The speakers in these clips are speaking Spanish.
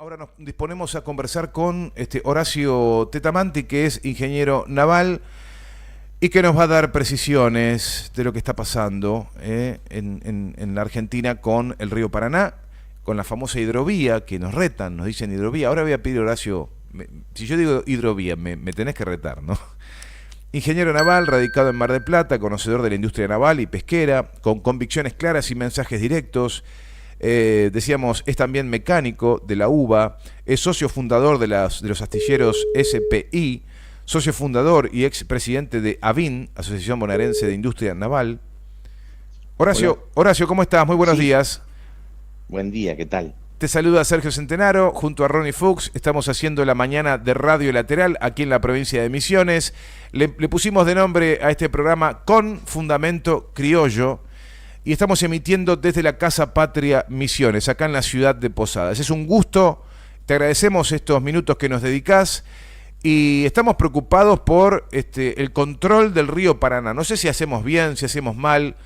Ahora nos disponemos a conversar con Horacio Tetamanti, que es ingeniero naval y que nos va a dar precisiones de lo que está pasando en la Argentina con el río Paraná, con la famosa hidrovía, que nos retan, nos dicen hidrovía. Ahora voy a pedir, Horacio, si yo digo hidrovía, me tenés que retar, ¿no? Ingeniero naval, radicado en Mar del Plata, conocedor de la industria naval y pesquera, con convicciones claras y mensajes directos. Decíamos, es también mecánico de la UBA, es socio fundador de los astilleros SPI, socio fundador y expresidente de ABIN, Asociación Bonaerense de Industria Naval. Hola. Horacio, ¿cómo estás? Muy buenos Sí, días. buen día, ¿qué tal? Te saluda Sergio Centenaro, junto a Ronnie Fuchs. Estamos haciendo la mañana de Radio Lateral aquí en la provincia de Misiones. Le pusimos de nombre a este programa Con Fundamento Criollo y estamos emitiendo desde la Casa Patria Misiones, acá en la ciudad de Posadas. Es un gusto, te agradecemos estos minutos que nos dedicás y estamos preocupados por el control del río Paraná. No sé si hacemos bien, si hacemos mal.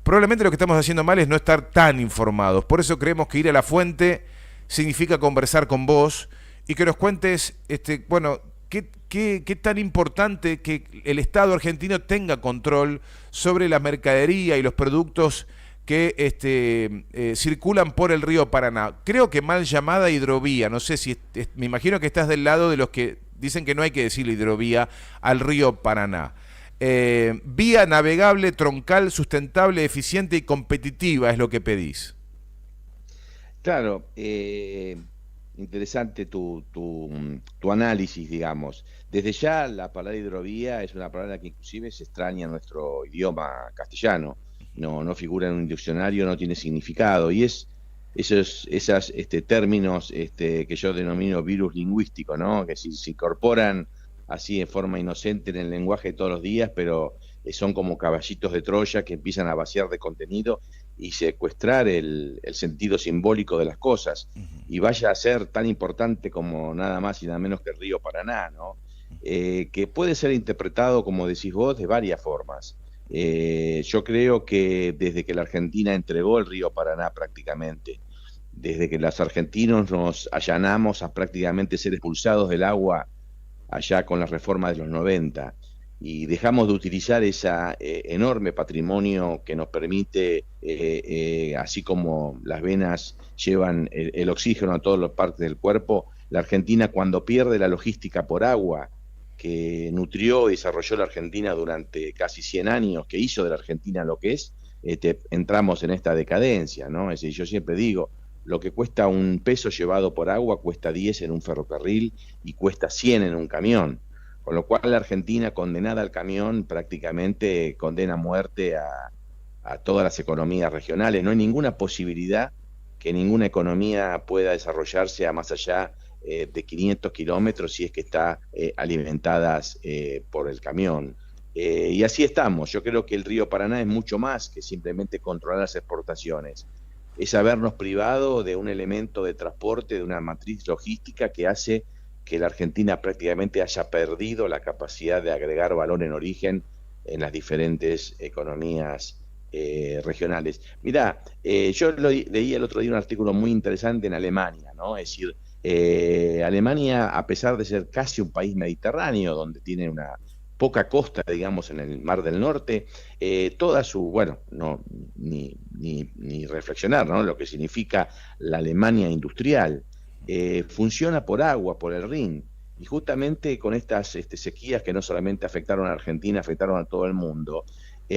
Probablemente lo que estamos haciendo mal es no estar tan informados. Por eso creemos que ir a la fuente significa conversar con vos y que nos cuentes, qué tan importante que el Estado argentino tenga control sobre la mercadería y los productos que circulan por el río Paraná. Creo que mal llamada hidrovía. No sé si, me imagino que estás del lado de los que dicen que no hay que decirle hidrovía al río Paraná. Vía navegable, troncal, sustentable, eficiente y competitiva es lo que pedís. Claro, interesante tu análisis, digamos. Desde ya la palabra hidrovía es una palabra que inclusive se extraña en nuestro idioma castellano. No figura en un diccionario, no tiene significado. Y es esos términos que yo denomino virus lingüístico, ¿no? Que si se incorporan así en forma inocente en el lenguaje todos los días, pero son como caballitos de Troya que empiezan a vaciar de contenido y secuestrar el sentido simbólico de las cosas. Y vaya a ser tan importante como nada más y nada menos que el río Paraná, ¿no? Que puede ser interpretado, como decís vos, de varias formas. Yo creo que desde que la Argentina entregó el río Paraná prácticamente, desde que los argentinos nos allanamos a prácticamente ser expulsados del agua allá con la reforma de los 90 y dejamos de utilizar ese enorme patrimonio que nos permite, así como las venas llevan el oxígeno a todas las partes del cuerpo, la Argentina cuando pierde la logística por agua, que nutrió y desarrolló la Argentina durante casi 100 años, que hizo de la Argentina lo que es, entramos en esta decadencia, ¿no? Es decir, yo siempre digo, lo que cuesta un peso llevado por agua cuesta 10 en un ferrocarril y cuesta 100 en un camión. Con lo cual la Argentina, condenada al camión, prácticamente condena a muerte a todas las economías regionales. No hay ninguna posibilidad que ninguna economía pueda desarrollarse a más allá de 500 kilómetros si es que está alimentadas por el camión. Y así estamos. Yo creo que el río Paraná es mucho más que simplemente controlar las exportaciones. Es habernos privado de un elemento de transporte, de una matriz logística que hace que la Argentina prácticamente haya perdido la capacidad de agregar valor en origen en las diferentes economías regionales. Mirá, yo leí el otro día un artículo muy interesante en Alemania, ¿no? Es decir, Alemania, a pesar de ser casi un país mediterráneo, donde tiene una poca costa, digamos, en el Mar del Norte, toda su, bueno, no, ni reflexionar, ¿no? Lo que significa la Alemania industrial, funciona por agua, por el Rin, y justamente con estas sequías que no solamente afectaron a Argentina, afectaron a todo el mundo,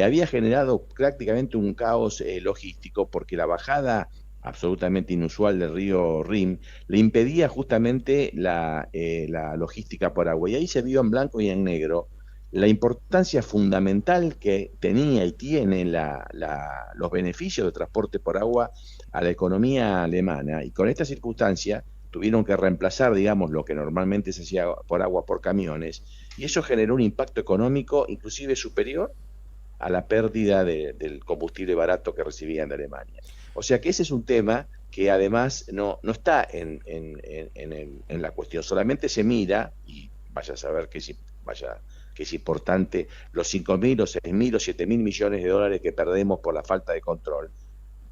había generado prácticamente un caos logístico, porque la bajada absolutamente inusual del río Rin le impedía justamente la logística por agua, y ahí se vio en blanco y en negro la importancia fundamental que tenía y tiene los beneficios de transporte por agua a la economía alemana. Y con esta circunstancia tuvieron que reemplazar, digamos, lo que normalmente se hacía por agua por camiones, y eso generó un impacto económico inclusive superior a la pérdida del combustible barato que recibían de Alemania. O sea que ese es un tema que además no está en la cuestión, solamente se mira, y vaya a saber que es importante, los 5.000 o 6.000 o 7.000 millones de dólares que perdemos por la falta de control.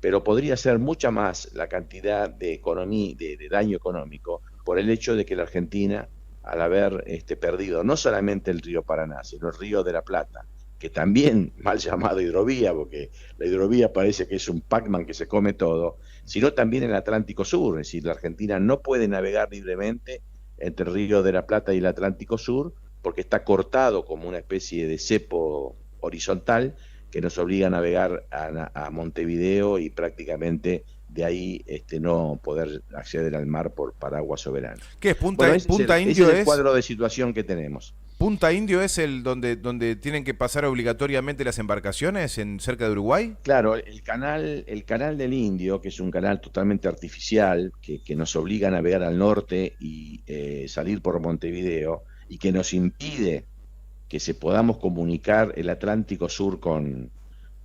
pero podría ser mucha más la cantidad de economía, de daño económico, por el hecho de que la Argentina, al haber perdido no solamente el río Paraná, sino el río de la Plata, que también mal llamado hidrovía, porque la hidrovía parece que es un Pac-Man que se come todo, sino también el Atlántico Sur, es decir, la Argentina no puede navegar libremente entre el río de la Plata y el Atlántico Sur, porque está cortado como una especie de cepo horizontal que nos obliga a navegar a Montevideo y prácticamente de ahí no poder acceder al mar por agua soberana. ¿Qué es Punta, Bueno, Punta ese Indio? es el cuadro de situación que tenemos. ¿Punta Indio es el donde tienen que pasar obligatoriamente las embarcaciones en cerca de Uruguay? Claro, el canal del Indio, que es un canal totalmente artificial, que nos obliga a navegar al norte y salir por Montevideo, y que nos impide que se podamos comunicar el Atlántico Sur con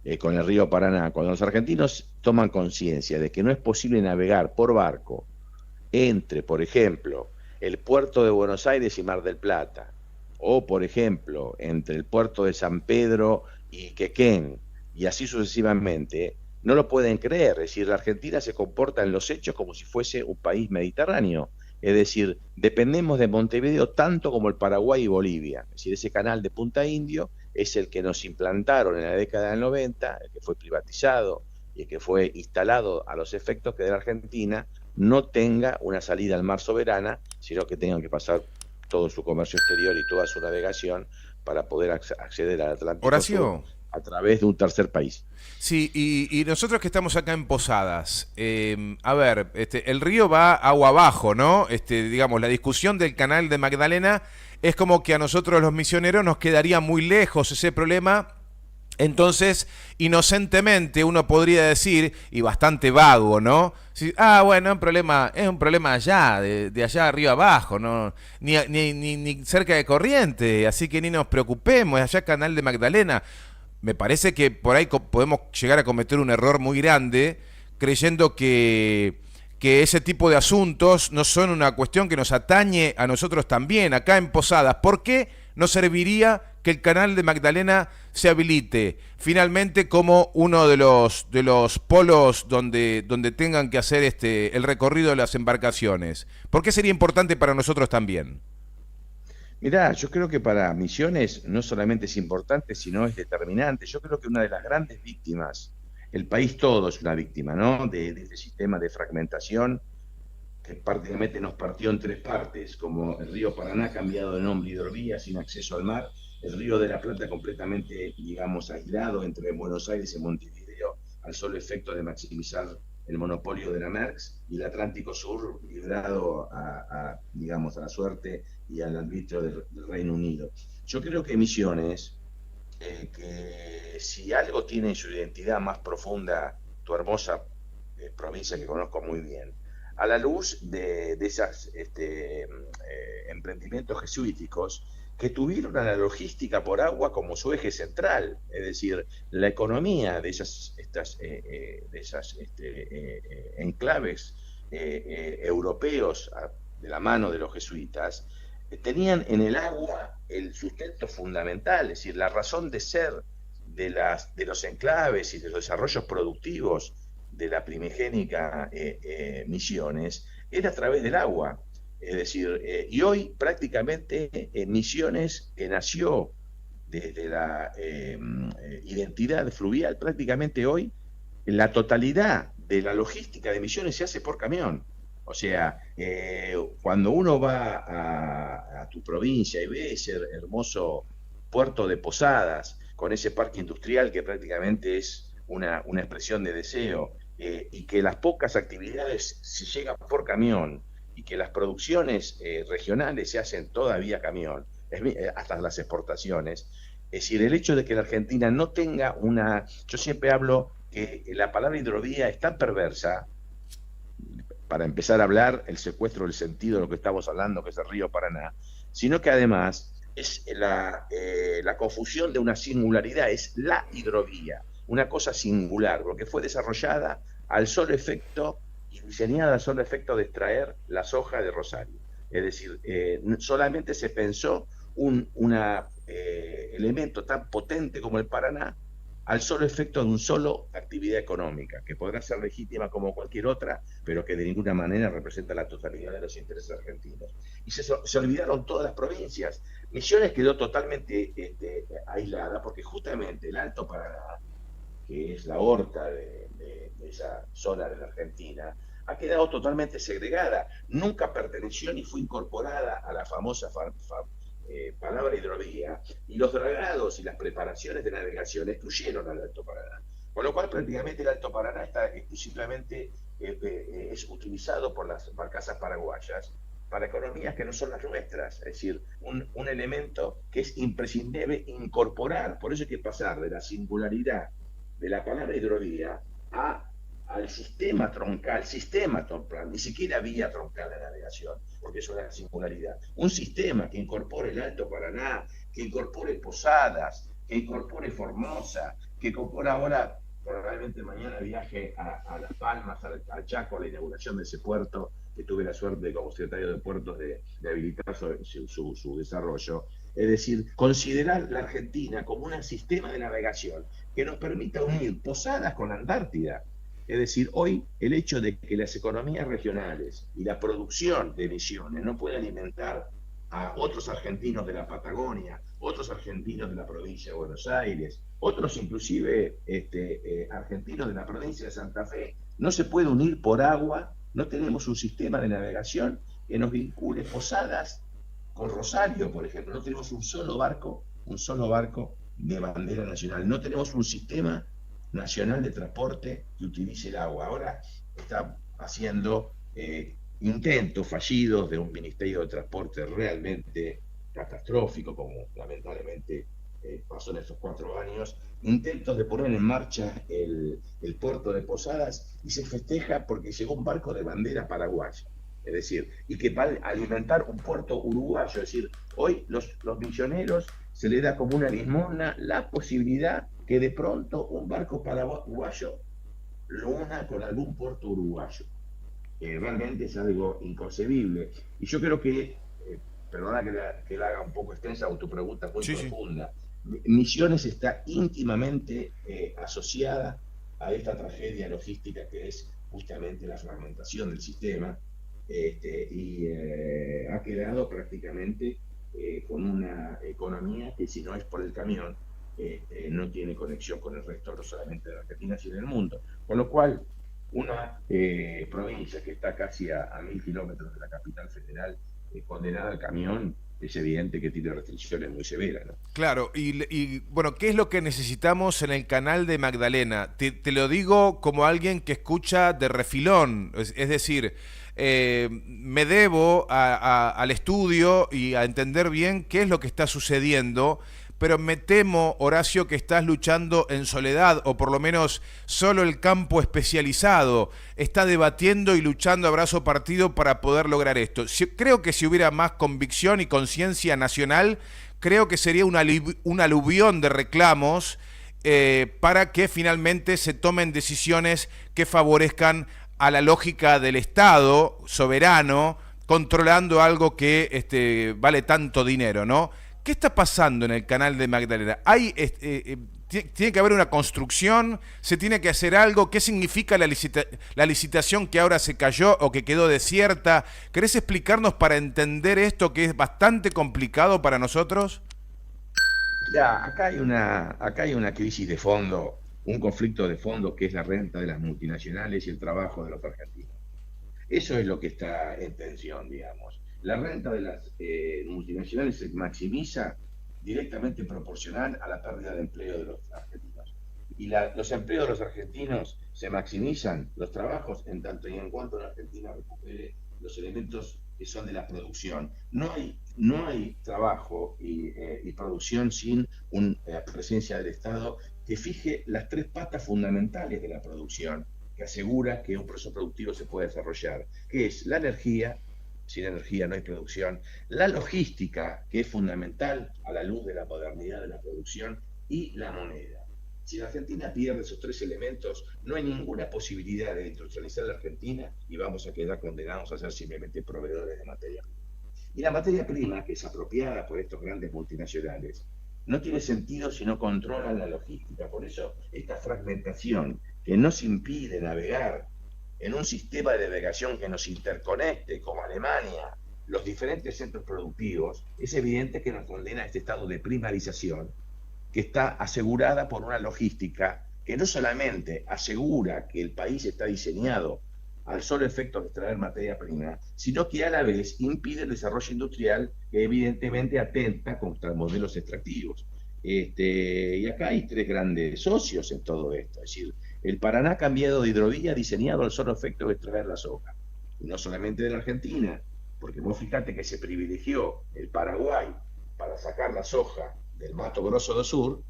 el río Paraná. Cuando los argentinos toman conciencia de que no es posible navegar por barco entre, por ejemplo, el puerto de Buenos Aires y Mar del Plata, o por ejemplo, entre el puerto de San Pedro y Quequén, y así sucesivamente, no lo pueden creer. Es decir, la Argentina se comporta en los hechos como si fuese un país mediterráneo. Es decir, dependemos de Montevideo tanto como el Paraguay y Bolivia. Es decir, ese canal de Punta Indio es el que nos implantaron en la década del 90, el que fue privatizado y el que fue instalado a los efectos que de la Argentina no tenga una salida al mar soberana, sino que tengan que pasar todo su comercio exterior y toda su navegación para poder acceder al Atlántico Horacio. Sur a través de un tercer país. Sí, y nosotros que estamos acá en Posadas, a ver, el río va agua abajo, ¿no? Digamos, la discusión del canal de Magdalena es como que a nosotros los misioneros nos quedaría muy lejos ese problema. Entonces, inocentemente uno podría decir, y bastante vago, ¿no? Bueno, es un problema allá, de allá arriba abajo, ¿no? Ni cerca de Corrientes, así que ni nos preocupemos, allá Canal de Magdalena. Me parece que por ahí podemos llegar a cometer un error muy grande creyendo que ese tipo de asuntos no son una cuestión que nos atañe a nosotros también, acá en Posadas. ¿Por qué no serviría que el canal de Magdalena se habilite finalmente como uno de los polos donde tengan que hacer el recorrido de las embarcaciones? ¿Por qué sería importante para nosotros también? Mirá, yo creo que para Misiones no solamente es importante, sino es determinante. Yo creo que una de las grandes víctimas, el país todo es una víctima, ¿no? De este sistema de fragmentación que prácticamente nos partió en tres partes, como el río Paraná cambiado de nombre hidrovía sin acceso al mar, el río de la Plata completamente, digamos, aislado entre Buenos Aires y Montevideo, al solo efecto de maximizar el monopolio de la Merckx, y el Atlántico Sur librado digamos, a la suerte y al arbitrio del Reino Unido. Yo creo que Misiones, que si algo tiene en su identidad más profunda, tu hermosa provincia que conozco muy bien, a la luz de esos emprendimientos jesuíticos que tuvieron a la logística por agua como su eje central, es decir, la economía de esas enclaves europeos de la mano de los jesuitas, tenían en el agua el sustento fundamental, es decir, la razón de ser de los enclaves y de los desarrollos productivos de la primigénica Misiones era a través del agua. Es decir, y hoy prácticamente Misiones, que nació desde la identidad fluvial, prácticamente hoy la totalidad de la logística de Misiones se hace por camión. O sea, cuando uno va a tu provincia y ve ese hermoso puerto de Posadas, con ese parque industrial que prácticamente es una expresión de deseo, y que las pocas actividades se llegan por camión, y que las producciones regionales se hacen todavía camión, hasta las exportaciones. Es decir, el hecho de que la Argentina no tenga una... Yo siempre hablo que la palabra hidrovía es tan perversa, para empezar a hablar el secuestro del sentido de lo que estamos hablando, que es el río Paraná, sino que además es la confusión de una singularidad, es la hidrovía, una cosa singular, porque fue desarrollada al solo efecto y diseñada al solo efecto de extraer la soja de Rosario. Es decir, solamente se pensó un elemento tan potente como el Paraná al solo efecto de un solo actividad económica, que podrá ser legítima como cualquier otra, pero que de ninguna manera representa la totalidad de los intereses argentinos. Y se olvidaron todas las provincias. Misiones quedó totalmente aislada, porque justamente el Alto Paraná, que es la horta de esa zona de la Argentina, ha quedado totalmente segregada. Nunca perteneció ni fue incorporada a la famosa palabra hidrovía, y los dragados y las preparaciones de navegación excluyeron al Alto Paraná. Con lo cual prácticamente el Alto Paraná está exclusivamente es utilizado por las barcazas paraguayas para economías que no son las nuestras, es decir, un elemento que es imprescindible incorporar. Por eso hay que pasar de la singularidad de la palabra hidrovía al sistema troncal, ni siquiera vía troncal de navegación, porque es una singularidad. Un sistema que incorpore el Alto Paraná, que incorpore Posadas, que incorpore Formosa, que incorpore ahora, probablemente mañana viaje a Las Palmas, al Chaco, a la inauguración de ese puerto, que tuve la suerte como secretario de Puertos de habilitar su desarrollo. Es decir, considerar la Argentina como un sistema de navegación que nos permita unir Posadas con la Antártida. Es decir, hoy el hecho de que las economías regionales y la producción de Misiones no puede alimentar a otros argentinos de la Patagonia, otros argentinos de la provincia de Buenos Aires, otros inclusive argentinos de la provincia de Santa Fe, no se puede unir por agua. No tenemos un sistema de navegación que nos vincule Posadas con Rosario, por ejemplo. No tenemos un solo barco de bandera nacional. No tenemos un sistema nacional de transporte que utilice el agua. Ahora está haciendo intentos fallidos de un Ministerio de Transporte realmente catastrófico, como lamentablemente pasó en estos 4 años, intentos de poner en marcha el puerto de Posadas, y se festeja porque llegó un barco de bandera paraguaya. Es decir, y que va a alimentar un puerto uruguayo. Es decir, hoy los misioneros se le da como una limosna la posibilidad que de pronto un barco paraguayo lo una con algún puerto uruguayo. Realmente es algo inconcebible. Y yo creo que, perdona que la haga un poco extensa o tu pregunta muy profunda, Misiones está íntimamente asociada a esta tragedia logística que es justamente la fragmentación del sistema, y ha quedado prácticamente con una economía que, si no es por el camión, no tiene conexión con el resto, no solamente de la Argentina, sino del mundo. Con lo cual, una provincia que está casi a 1000 kilómetros de la capital federal, condenada al camión, es evidente que tiene restricciones muy severas, ¿no? Claro, y bueno, ¿qué es lo que necesitamos en el canal de Magdalena? Te lo digo como alguien que escucha de refilón, es decir, me debo al estudio y a entender bien qué es lo que está sucediendo, pero me temo, Horacio, que estás luchando en soledad, o por lo menos solo el campo especializado está debatiendo y luchando a brazo partido para poder lograr esto. Creo que si hubiera más convicción y conciencia nacional, creo que sería un aluvión de reclamos para que finalmente se tomen decisiones que favorezcan a la lógica del Estado soberano, controlando algo que vale tanto dinero, ¿no? ¿Qué está pasando en el canal de Magdalena? ¿Tiene que haber una construcción? ¿Se tiene que hacer algo? ¿Qué significa la licitación que ahora se cayó o que quedó desierta? ¿Querés explicarnos para entender esto que es bastante complicado para nosotros? Ya, acá hay una crisis de fondo, un conflicto de fondo, que es la renta de las multinacionales y el trabajo de los argentinos. Eso es lo que está en tensión, digamos. La renta de las multinacionales se maximiza directamente proporcional a la pérdida de empleo de los argentinos. Y los empleos de los argentinos se maximizan, los trabajos, en tanto y en cuanto la Argentina recupere los elementos que son de la producción. No hay trabajo y producción sin una presencia del Estado que fije las 3 patas fundamentales de la producción, que asegura que un proceso productivo se puede desarrollar, que es la energía. Sin energía no hay producción. La logística, que es fundamental a la luz de la modernidad de la producción, y la moneda. Si la Argentina pierde esos 3 elementos, no hay ninguna posibilidad de industrializar la Argentina y vamos a quedar condenados a ser simplemente proveedores de materia prima. Y la materia prima, que es apropiada por estos grandes multinacionales, no tiene sentido si no controlan la logística. Por eso, esta fragmentación que nos impide navegar en un sistema de navegación que nos interconecte, como Alemania, los diferentes centros productivos, es evidente que nos condena a este estado de primarización que está asegurada por una logística que no solamente asegura que el país está diseñado al solo efecto de extraer materia prima, sino que a la vez impide el desarrollo industrial que evidentemente atenta contra modelos extractivos. Y acá hay tres grandes socios en todo esto. Es decir, el Paraná ha cambiado de hidrovía diseñado al solo efecto de extraer la soja. Y no solamente de la Argentina, porque vos fíjate que se privilegió el Paraguay para sacar la soja del Mato Grosso do Sur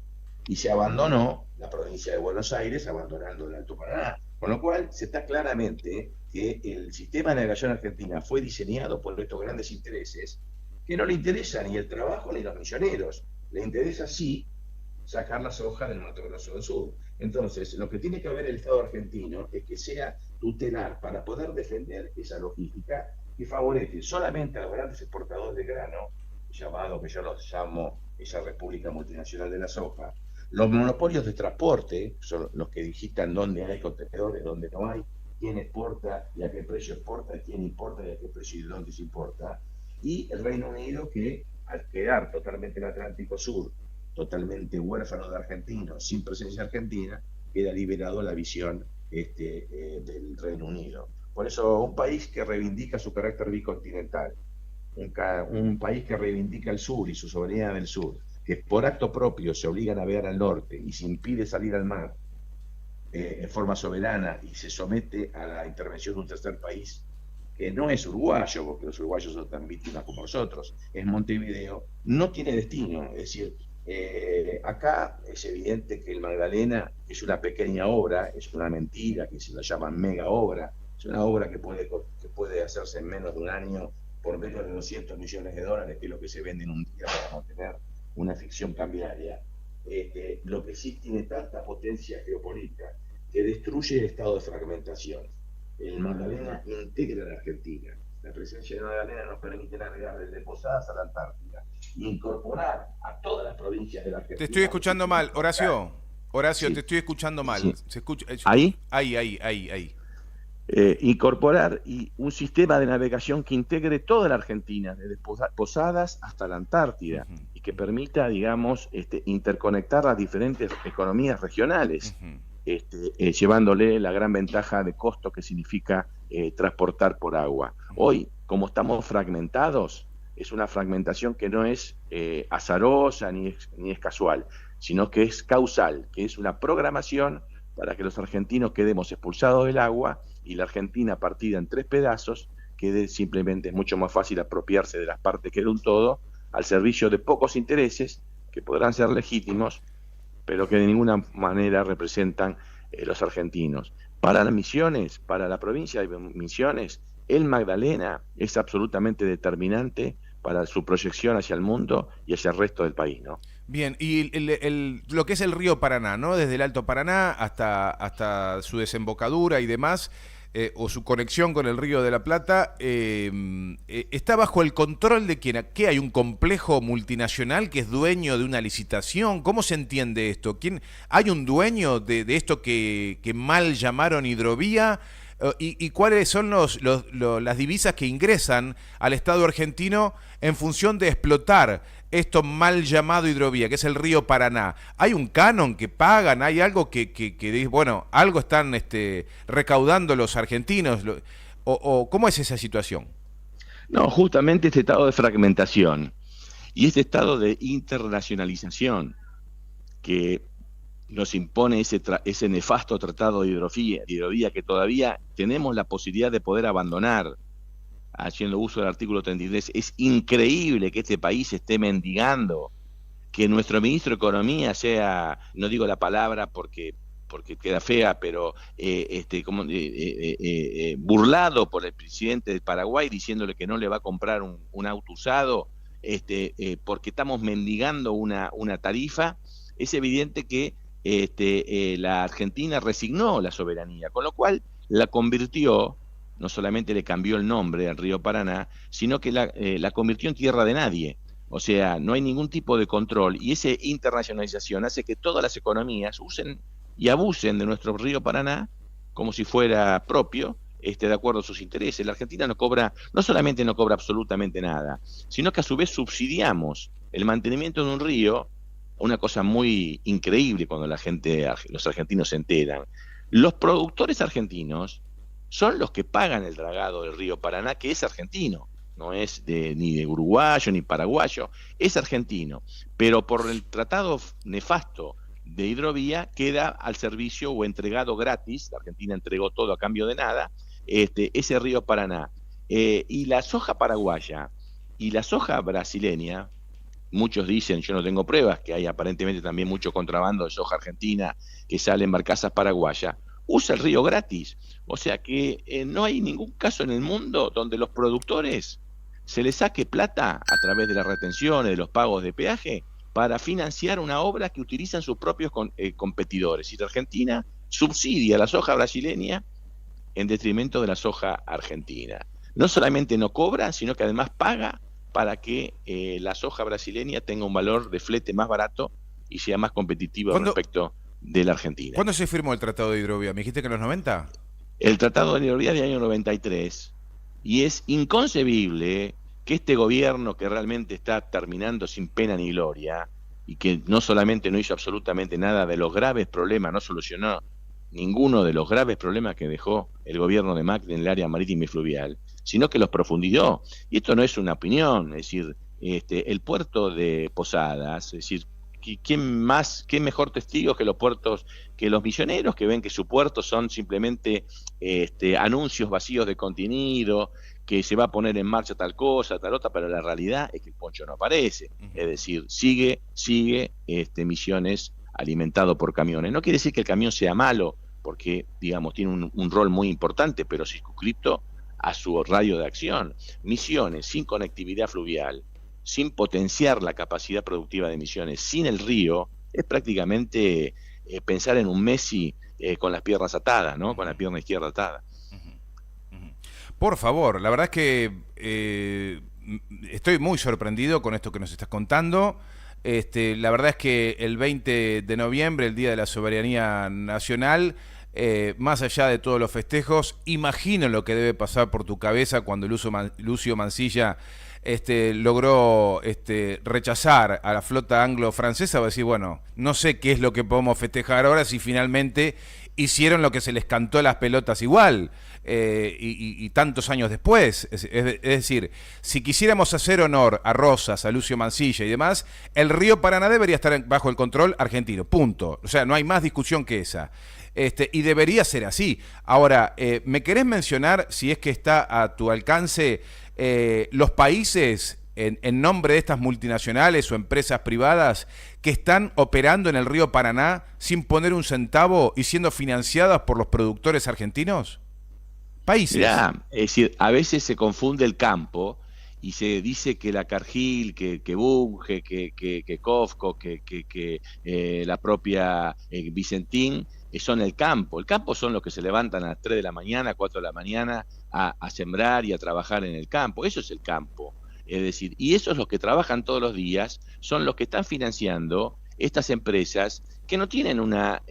y se abandonó la provincia de Buenos Aires, abandonando el Alto Paraná. Con lo cual, se está claramente que el sistema de navegación argentina fue diseñado por estos grandes intereses que no le interesa ni el trabajo ni los misioneros. Le interesa sí sacar la soja del Mato Grosso del Sur. Entonces, lo que tiene que haber el Estado argentino es que sea tutelar para poder defender esa logística que favorece solamente a los grandes exportadores de grano, llamado, que yo los llamo esa República Multinacional de la Soja. Los monopolios de transporte son los que digitan dónde hay contenedores, dónde no hay, quién exporta y a qué precio exporta, quién importa y a qué precio y de dónde se importa. Y el Reino Unido, que al quedar totalmente en el Atlántico Sur, totalmente huérfano de argentinos, sin presencia argentina, queda liberado la visión del Reino Unido. Por eso, un país que reivindica su carácter bicontinental, un país que reivindica el sur y su soberanía del sur, que por acto propio se obliga a navegar al norte y se impide salir al mar en forma soberana y se somete a la intervención de un tercer país, que no es uruguayo, porque los uruguayos son tan víctimas como nosotros, es Montevideo, no tiene destino. Es decir, acá es evidente que el Magdalena es una pequeña obra, es una mentira, que se la llama mega obra, es una obra que puede hacerse en menos de un año por menos de 200 millones de dólares, que es lo que se vende en un día para mantener una ficción cambiaria. Lo que sí tiene tanta potencia geopolítica que destruye el estado de fragmentación. El Magdalena integra a la Argentina. La presencia de Magdalena nos permite navegar desde Posadas a la Antártida e incorporar a todas las provincias de la Argentina. Te estoy escuchando mal, Horacio. Horacio, Sí. te estoy escuchando mal. Sí. ¿Se escucha? ¿Ahí? Ahí. Incorporar un sistema de navegación que integre toda la Argentina, desde Posadas hasta la Antártida, y que permita, digamos, interconectar las diferentes economías regionales, llevándole la gran ventaja de costo que significa transportar por agua. Hoy, como estamos fragmentados, es una fragmentación que no es azarosa ni es casual, sino que es causal, que es una programación para que los argentinos quedemos expulsados del agua y la Argentina partida en tres pedazos quede simplemente mucho más fácil apropiarse de las partes que era un todo al servicio de pocos intereses que podrán ser legítimos, pero que de ninguna manera representan los argentinos. Para las Misiones, para la provincia de Misiones, el Magdalena es absolutamente determinante para su proyección hacia el mundo y hacia el resto del país, ¿no? Bien, y lo que es el río Paraná, ¿no? Desde el Alto Paraná hasta su desembocadura y demás, o su conexión con el Río de la Plata, está bajo el control de quién. ¿Qué hay? ¿Un complejo multinacional que es dueño de una licitación? ¿Cómo se entiende esto? ¿Hay un dueño de esto que mal llamaron hidrovía? ¿Y cuáles son las divisas que ingresan al Estado argentino en función de explotar esto mal llamado hidrovía, que es el río Paraná? ¿Hay un canon que pagan? ¿Hay algo que dice, bueno, algo están recaudando los argentinos? ¿O cómo es esa situación? No, justamente este estado de fragmentación y este estado de internacionalización que nos impone ese nefasto tratado de hidrovía que todavía tenemos la posibilidad de poder abandonar haciendo uso del artículo 33. Es increíble que este país esté mendigando que nuestro ministro de Economía sea, no digo la palabra porque queda fea, pero burlado por el presidente de Paraguay diciéndole que no le va a comprar un auto usado porque estamos mendigando una tarifa. Es evidente que la Argentina resignó la soberanía, con lo cual la convirtió, no solamente le cambió el nombre al río Paraná, sino que la convirtió en tierra de nadie. O sea, no hay ningún tipo de control y esa internacionalización hace que todas las economías usen y abusen de nuestro río Paraná como si fuera propio, de acuerdo a sus intereses. La Argentina no solamente no cobra absolutamente nada, sino que a su vez subsidiamos el mantenimiento de un río, una cosa muy increíble cuando los argentinos se enteran. Los productores argentinos son los que pagan el dragado del río Paraná, que es argentino, no es ni de uruguayo ni paraguayo, es argentino, pero por el tratado nefasto de hidrovía queda al servicio o entregado gratis, la Argentina entregó todo a cambio de nada, ese río Paraná. Y la soja paraguaya y la soja brasileña, muchos dicen, yo no tengo pruebas, que hay aparentemente también mucho contrabando de soja argentina que sale en barcazas paraguayas, usa el río gratis. O sea que no hay ningún caso en el mundo donde los productores se les saque plata a través de las retenciones, de los pagos de peaje, para financiar una obra que utilizan sus propios competidores. Y la Argentina subsidia la soja brasileña en detrimento de la soja argentina. No solamente no cobra, sino que además paga para que la soja brasileña tenga un valor de flete más barato y sea más competitiva respecto de la Argentina. ¿Cuándo se firmó el Tratado de Hidrovía? ¿Me dijiste que en los 90? El Tratado de Hidrovía del año 93, y es inconcebible que este gobierno, que realmente está terminando sin pena ni gloria, y que no solamente no hizo absolutamente nada de los graves problemas, no solucionó ninguno de los graves problemas que dejó el gobierno de Macri en el área marítima y fluvial, sino que los profundizó. Y esto no es una opinión, es decir, el puerto de Posadas, es decir, ¿qué mejor testigo que los puertos, que los misioneros que ven que su puerto son simplemente anuncios vacíos de contenido, que se va a poner en marcha tal cosa, tal otra, pero la realidad es que el poncho no aparece. Es decir, sigue Misiones alimentado por camiones. No quiere decir que el camión sea malo, porque, digamos, tiene un rol muy importante, pero circunscripto a su radio de acción. Misiones sin conectividad fluvial, sin potenciar la capacidad productiva de Misiones, sin el río, es prácticamente pensar en un Messi con las piernas atadas, ¿no? Con la pierna izquierda atada. Por favor, la verdad es que estoy muy sorprendido con esto que nos estás contando. La verdad es que el 20 de noviembre, el Día de la Soberanía Nacional, más allá de todos los festejos, imagino lo que debe pasar por tu cabeza cuando Lucio Mansilla logró rechazar a la flota anglo-francesa. Va a decir, bueno, no sé qué es lo que podemos festejar ahora si finalmente hicieron lo que se les cantó las pelotas igual, y tantos años después. Es decir, si quisiéramos hacer honor a Rosas, a Lucio Mansilla y demás, el río Paraná debería estar bajo el control argentino, punto. O sea, no hay más discusión que esa. Y debería ser así. Ahora, ¿me querés mencionar, si es que está a tu alcance, los países en nombre de estas multinacionales o empresas privadas que están operando en el río Paraná sin poner un centavo y siendo financiadas por los productores argentinos? Países. Mirá, es decir, a veces se confunde el campo y se dice que la Cargill, que Bunge, que Cofco, que la propia Vicentín son el campo. El campo son los que se levantan a las 3 de la mañana, 4 de la mañana a sembrar y a trabajar en el campo. Eso es el campo. Es decir, y esos los que trabajan todos los días son los que están financiando estas empresas que no tienen una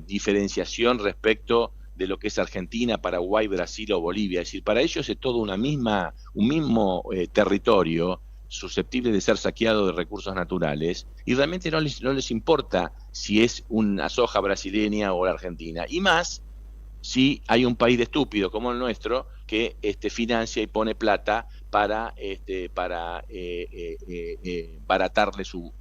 diferenciación respecto de lo que es Argentina, Paraguay, Brasil o Bolivia. Es decir, para ellos es todo un mismo territorio susceptible de ser saqueado de recursos naturales, y realmente no les importa si es una soja brasileña o la Argentina, y más si hay un país de estúpido como el nuestro que financia y pone plata para baratarle su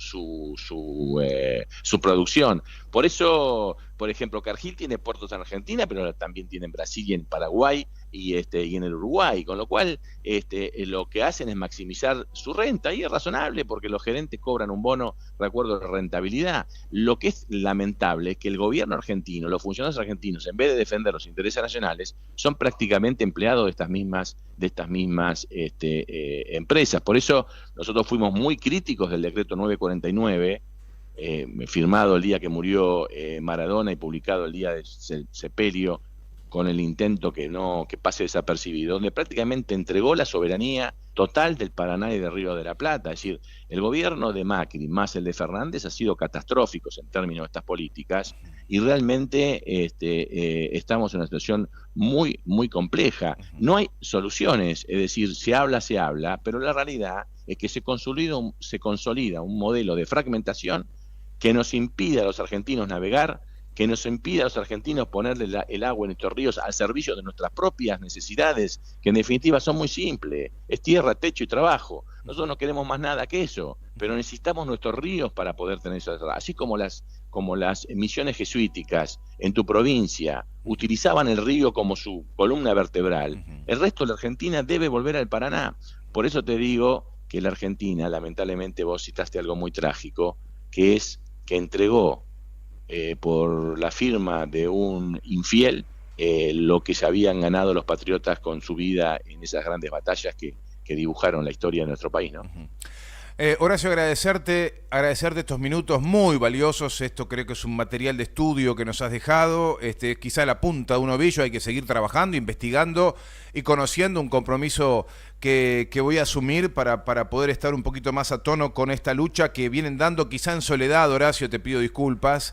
producción. Por eso, por ejemplo, Cargill tiene puertos en Argentina, pero también tiene en Brasil y en Paraguay y en el Uruguay, con lo cual lo que hacen es maximizar su renta, y es razonable porque los gerentes cobran un bono de acuerdo a la rentabilidad. Lo que es lamentable es que el gobierno argentino, los funcionarios argentinos, en vez de defender los intereses nacionales, son prácticamente empleados de estas mismas empresas. Por eso nosotros fuimos muy críticos del decreto 949, firmado el día que murió Maradona y publicado el día de sepelio, con el intento que pase desapercibido, donde prácticamente entregó la soberanía total del Paraná y del Río de la Plata. Es decir, el gobierno de Macri más el de Fernández ha sido catastróficos en términos de estas políticas y realmente estamos en una situación muy, muy compleja. No hay soluciones, es decir, se habla, pero la realidad es que se consolida un modelo de fragmentación que nos impide a los argentinos navegar, que nos impide a los argentinos ponerle el agua en nuestros ríos al servicio de nuestras propias necesidades, que en definitiva son muy simples, es tierra, techo y trabajo. Nosotros no queremos más nada que eso, pero necesitamos nuestros ríos para poder tener eso. Así como las misiones jesuíticas en tu provincia utilizaban el río como su columna vertebral, el resto de la Argentina debe volver al Paraná. Por eso te digo que la Argentina, lamentablemente vos citaste algo muy trágico, que es que entregó por la firma de un infiel lo que se habían ganado los patriotas con su vida en esas grandes batallas que dibujaron la historia de nuestro país, ¿no? Horacio, agradecerte estos minutos muy valiosos. Esto creo que es un material de estudio que nos has dejado. Quizá la punta de un ovillo, hay que seguir trabajando, investigando y conociendo, un compromiso que voy a asumir para poder estar un poquito más a tono con esta lucha que vienen dando quizá en soledad. Horacio, te pido disculpas.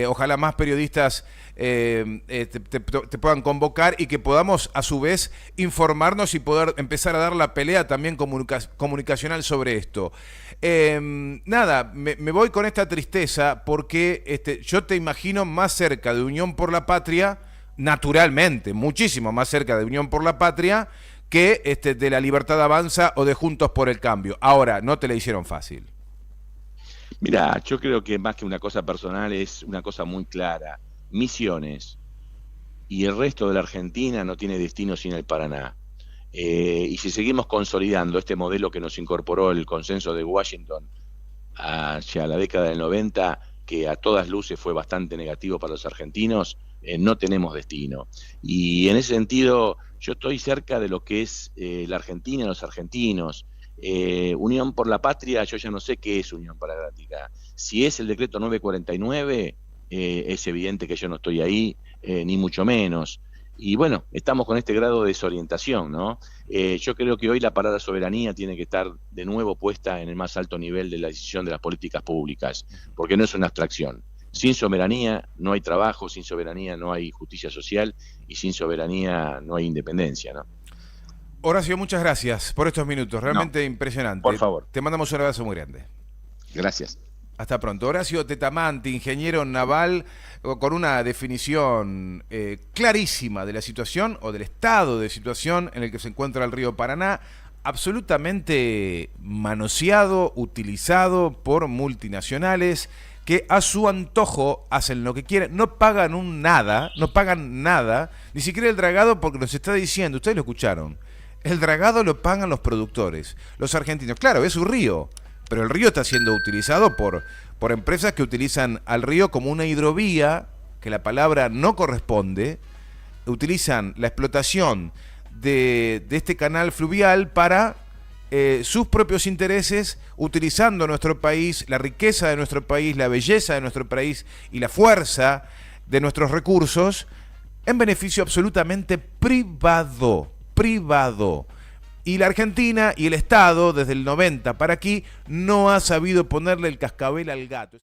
Ojalá más periodistas te puedan convocar y que podamos a su vez informarnos y poder empezar a dar la pelea también comunicacional sobre esto. Nada, me voy con esta tristeza porque yo te imagino más cerca de Unión por la Patria, naturalmente, muchísimo más cerca de Unión por la Patria que de La Libertad Avanza o de Juntos por el Cambio. Ahora, no te la hicieron fácil. Mirá, yo creo que más que una cosa personal es una cosa muy clara. Misiones y el resto de la Argentina no tiene destino sin el Paraná. Y si seguimos consolidando este modelo que nos incorporó el consenso de Washington hacia la década del 90, que a todas luces fue bastante negativo para los argentinos, no tenemos destino. Y en ese sentido, yo estoy cerca de lo que es la Argentina y los argentinos. Unión por la Patria, yo ya no sé qué es Unión para la Patria. Si es el decreto 949, es evidente que yo no estoy ahí, ni mucho menos. Y bueno, estamos con este grado de desorientación, ¿no? Yo creo que hoy la palabra soberanía tiene que estar de nuevo puesta en el más alto nivel de la decisión de las políticas públicas, porque no es una abstracción. Sin soberanía no hay trabajo, sin soberanía no hay justicia social y sin soberanía no hay independencia, ¿no? Horacio, muchas gracias por estos minutos, realmente impresionante. Por favor. Te mandamos un abrazo muy grande. Gracias. Hasta pronto. Horacio Tetamanti, ingeniero naval, con una definición clarísima de la situación o del estado de situación en el que se encuentra el río Paraná, absolutamente manoseado, utilizado por multinacionales que a su antojo hacen lo que quieren, no pagan nada, ni siquiera el dragado, porque nos está diciendo, ustedes lo escucharon, el dragado lo pagan los productores, los argentinos. Claro, es un río, pero el río está siendo utilizado por empresas que utilizan al río como una hidrovía, que la palabra no corresponde, utilizan la explotación de este canal fluvial para sus propios intereses, utilizando nuestro país, la riqueza de nuestro país, la belleza de nuestro país y la fuerza de nuestros recursos en beneficio absolutamente privado. Y la Argentina y el Estado, desde el 90 para aquí, no ha sabido ponerle el cascabel al gato.